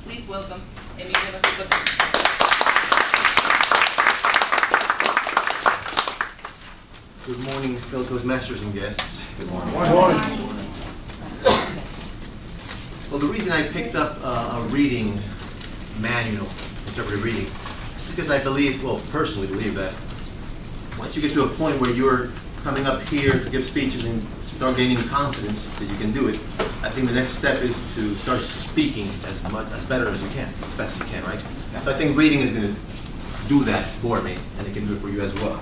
Please welcome Emilio Basicote. Good morning, fellow Toastmasters and guests. Good morning. Good morning. Well, the reason I picked up a reading manual, interpretive reading, is because I believe, well, personally believe that once you get to a point where you're coming up here to give speeches and start gaining confidence that you can do it, I think the next step is to start speaking as better as you can, as best as you can, right? So I think reading is going to do that for me, and it can do it for you as well.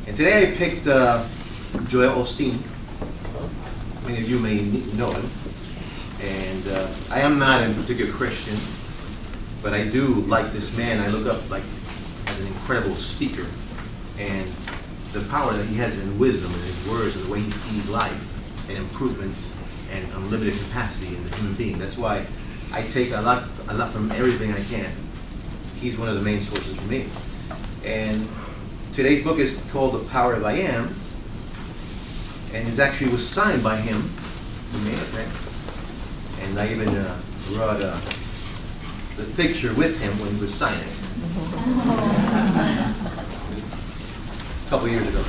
And today I picked Joel Osteen. Many of you may know him. And I am not a particular Christian, but I do like this man. I look up like as an incredible speaker, and the power that he has in wisdom and his words and the way he sees life and improvements and unlimited capacity in the human being. That's why I take a lot from everything I can. He's one of the main sources for me. And today's book is called The Power of I Am, and it actually was signed by him, who made it, right? And I even brought the picture with him when he was signing a couple years ago.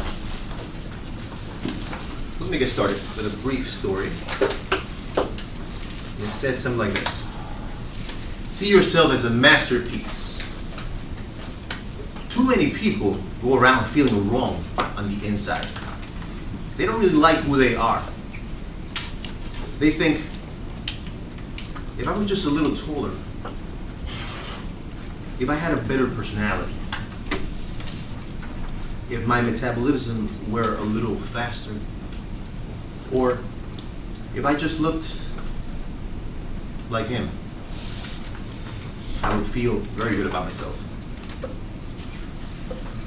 Let me get started with a brief story. And it says something like this. See yourself as a masterpiece. Too many people go around feeling wrong on the inside. They don't really like who they are. They think, if I was just a little taller, if I had a better personality, if my metabolism were a little faster, or if I just looked like him, I would feel very good about myself.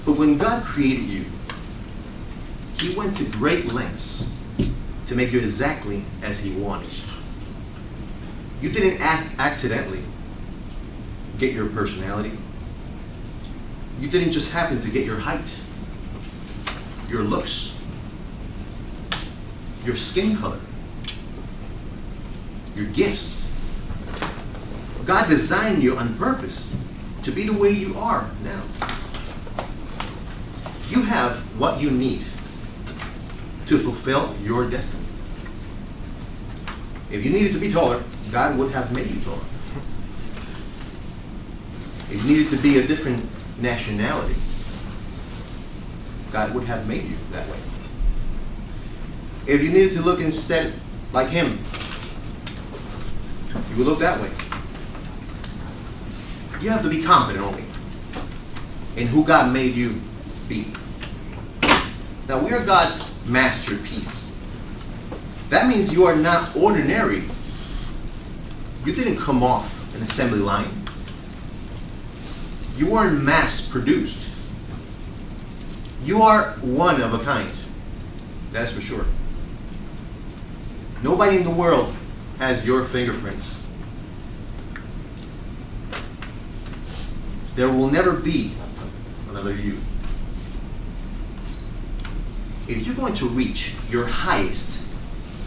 But when God created you, He went to great lengths to make you exactly as He wanted. You didn't accidentally get your personality. You didn't just happen to get your height, your looks, your skin color, your gifts. God designed you on purpose to be the way you are now. You have what you need to fulfill your destiny. If you needed to be taller, God would have made you taller. If you needed to be a different nationality, God would have made you that way. If you needed to look instead like Him, you would look that way. You have to be confident only in who God made you be. Now, we are God's masterpiece. That means you are not ordinary. You didn't come off an assembly line. You weren't mass-produced. You are one of a kind. That's for sure. Nobody in the world has your fingerprints. There will never be another you. If you're going to reach your highest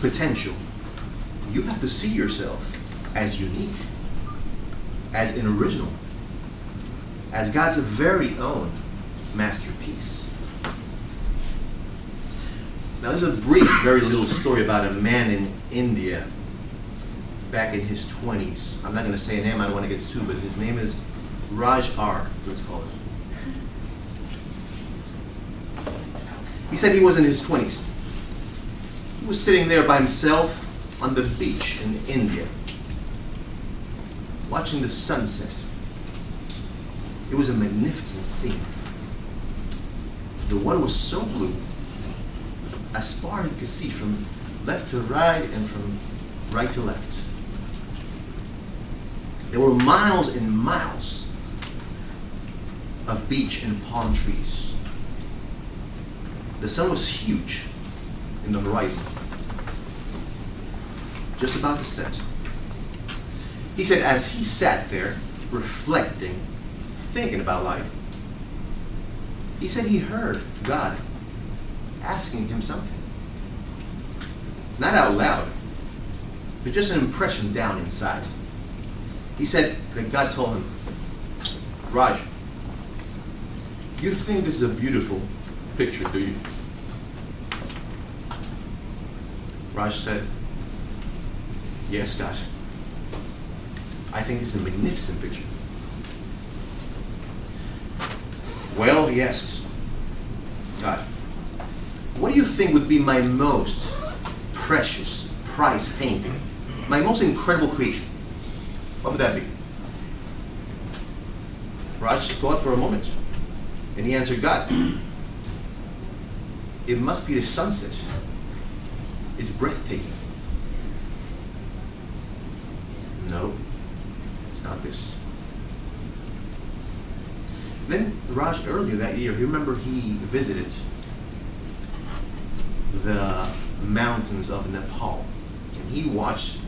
potential, you have to see yourself as unique, as an original, as God's very own masterpiece. Now, there's a brief, very little story about a man in India back in his 20s. I'm not going to say a name, I don't want to get sued, but his name is Raj R, let's call it. He said he was in his 20s. He was sitting there by himself on the beach in India, watching the sunset. It was a magnificent scene. The water was so blue, as far as you could see, from left to right and from right to left. There were miles and miles of beach and palm trees. The sun was huge in the horizon, just about to set. He said as he sat there, reflecting, thinking about life, he said he heard God asking him something. Not out loud, but just an impression down inside. He said that God told him, Raj, you think this is a beautiful picture, do you? Raj said, yes, God. I think this is a magnificent picture. Well, he asks, God, what do you think would be my most precious, prized painting? My most incredible creation? What would that be? Raj thought for a moment, and he answered God. It must be the sunset. It's breathtaking. No, it's not this. Then Raj, earlier that year, you remember he visited the mountains of Nepal, and he watched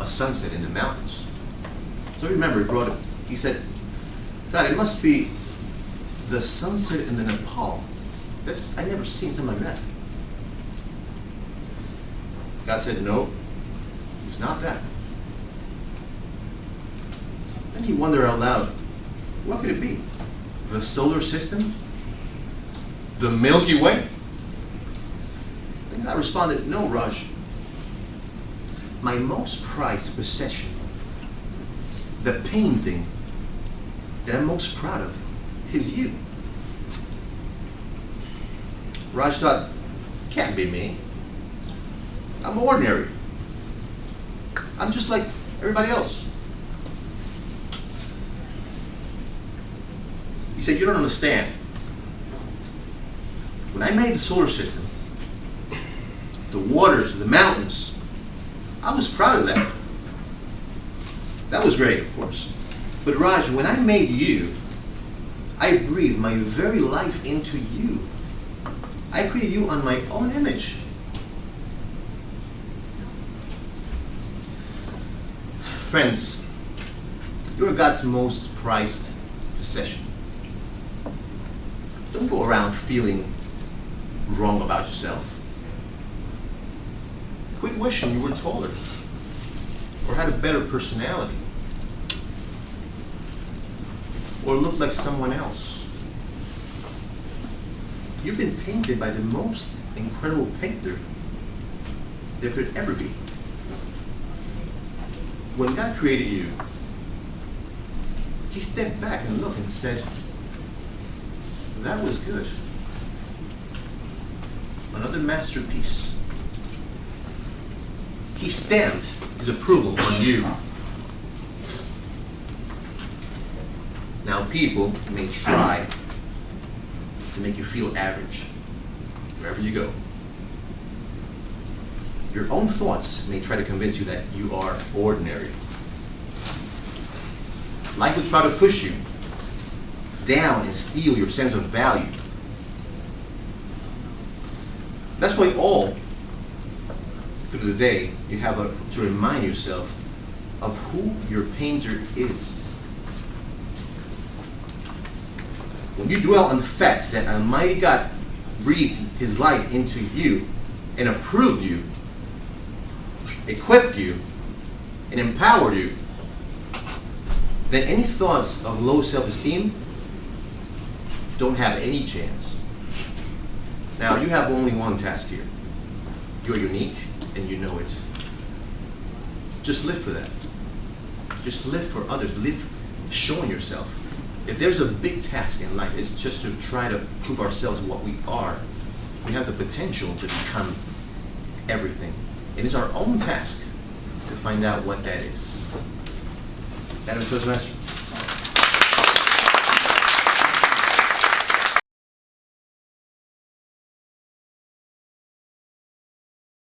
a sunset in the mountains. So remember, he said, God, it must be the sunset in the Nepal. I never seen something like that. God said, no, it's not that. Then he wondered out loud, what could it be? The solar system? The Milky Way? Then God responded, no, Raj. My most prized possession, the painting that I'm most proud of, is you. Raj thought, can't be me. I'm ordinary. I'm just like everybody else. He said, you don't understand. When I made the solar system, the waters, the mountains, I was proud of that. That was great, of course. But Raj, when I made you, I breathed my very life into you. I created you on my own image. Friends, you're God's most prized possession. Don't go around feeling wrong about yourself. Quit wishing you were taller or had a better personality or looked like someone else. You've been painted by the most incredible painter there could ever be. When God created you, He stepped back and looked and said, that was good. Another masterpiece. He stamped His approval on you. Now people may try to make you feel average wherever you go. Your own thoughts may try to convince you that you are ordinary. Life will try to push you down and steal your sense of value. That's why all through the day you have to remind yourself of who your painter is. When you dwell on the fact that Almighty God breathed His life into you and approved you, equipped you, and empowered you, then any thoughts of low self-esteem don't have any chance. Now, you have only one task here. You're unique, and you know it. Just live for that. Just live for others. Live showing yourself. If there's a big task in life, it's just to try to prove ourselves what we are. We have the potential to become everything. And it's our own task to find out what that is. That is Toastmaster.